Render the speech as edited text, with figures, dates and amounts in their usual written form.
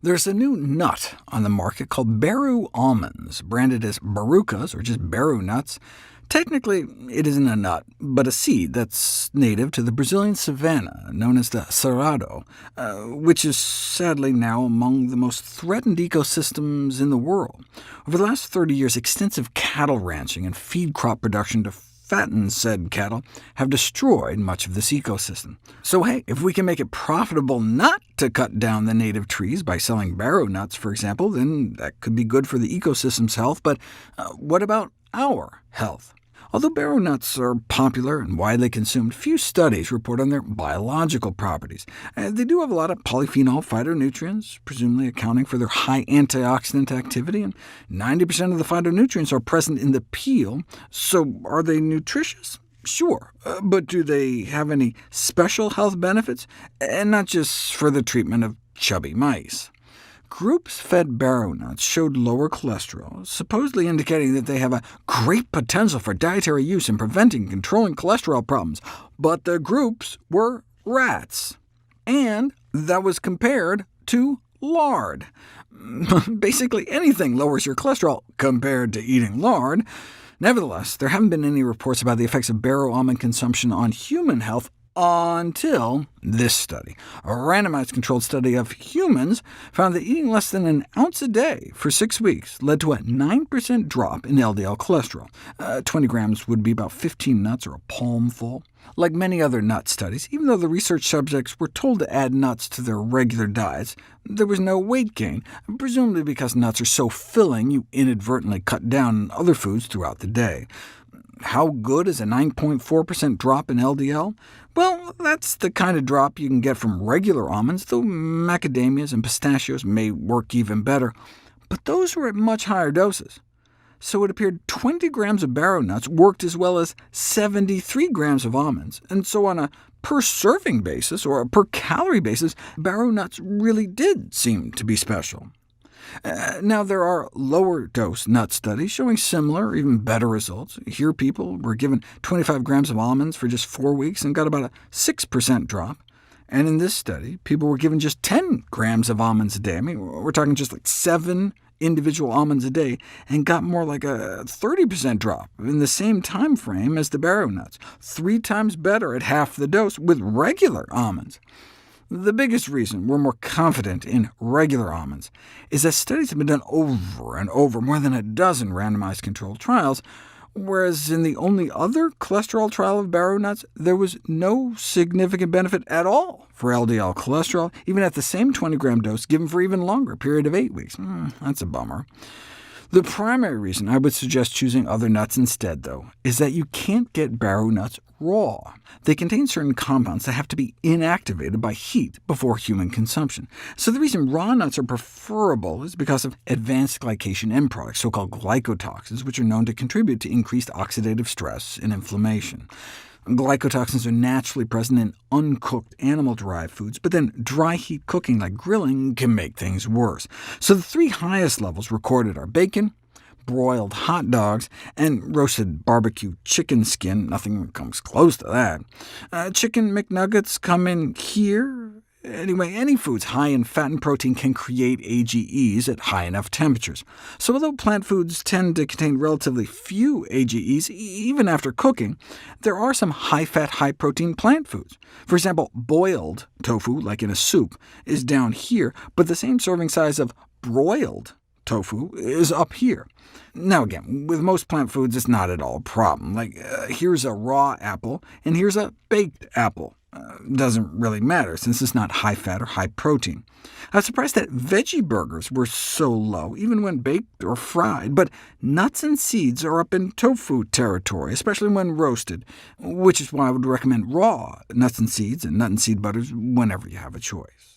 There's a new nut on the market called Baru almonds, branded as Barukas, or just Baru nuts. Technically, it isn't a nut, but a seed that's native to the Brazilian savanna, known as the cerrado, which is sadly now among the most threatened ecosystems in the world. Over the last 30 years, extensive cattle ranching and feed crop production to fatten said cattle have destroyed much of this ecosystem. So hey, if we can make it profitable not to cut down the native trees by selling Baru nuts, for example, then that could be good for the ecosystem's health. But what about our health? Although Baru nuts are popular and widely consumed, few studies report on their biological properties. They do have a lot of polyphenol phytonutrients, presumably accounting for their high antioxidant activity, and 90% of the phytonutrients are present in the peel. So are they nutritious? Sure, but do they have any special health benefits? And not just for the treatment of chubby mice. Groups fed Baru nuts showed lower cholesterol, supposedly indicating that they have a great potential for dietary use in preventing and controlling cholesterol problems. But the groups were rats, and that was compared to lard. Basically anything lowers your cholesterol compared to eating lard. Nevertheless, there haven't been any reports about the effects of Baru almond consumption on human health until this study. A randomized controlled study of humans found that eating less than an ounce a day for 6 weeks led to a 9% drop in LDL cholesterol. 20 grams would be about 15 nuts, or a palmful. Like many other nut studies, even though the research subjects were told to add nuts to their regular diets, there was no weight gain, presumably because nuts are so filling you inadvertently cut down on other foods throughout the day. How good is a 9.4% drop in LDL? Well, that's the kind of drop you can get from regular almonds, though macadamias and pistachios may work even better. But those were at much higher doses. So it appeared 20 grams of Baru nuts worked as well as 73 grams of almonds, and so on a per-serving basis, or a per-calorie basis, Baru nuts really did seem to be special. Now, there are lower-dose nut studies showing similar or even better results. Here people were given 25 grams of almonds for just 4 weeks and got about a 6% drop. And in this study, people were given just 10 grams of almonds a day. I mean, we're talking just like 7 individual almonds a day, and got more like a 30% drop in the same time frame as the Baru nuts, 3 times better at half the dose with regular almonds. The biggest reason we're more confident in regular almonds is that studies have been done over and over, more than a dozen randomized controlled trials, whereas in the only other cholesterol trial of Baru nuts, there was no significant benefit at all for LDL cholesterol, even at the same 20-gram dose given for even longer period of 8 weeks. That's a bummer. The primary reason I would suggest choosing other nuts instead, though, is that you can't get Baru nuts raw. They contain certain compounds that have to be inactivated by heat before human consumption. So the reason raw nuts are preferable is because of advanced glycation end products, so-called glycotoxins, which are known to contribute to increased oxidative stress and inflammation. Glycotoxins are naturally present in uncooked animal-derived foods, but then dry heat cooking like grilling can make things worse. So the 3 highest levels recorded are bacon, broiled hot dogs, and roasted barbecue chicken skin. Nothing comes close to that. Chicken McNuggets come in here. Anyway, any foods high in fat and protein can create AGEs at high enough temperatures. So although plant foods tend to contain relatively few AGEs, even after cooking, there are some high-fat, high-protein plant foods. For example, boiled tofu, like in a soup, is down here, but the same serving size of broiled tofu is up here. Now again, with most plant foods, it's not at all a problem. Like, here's a raw apple, and here's a baked apple. Doesn't really matter, since it's not high-fat or high-protein. I was surprised that veggie burgers were so low, even when baked or fried, but nuts and seeds are up in tofu territory, especially when roasted, which is why I would recommend raw nuts and seeds and nut and seed butters whenever you have a choice.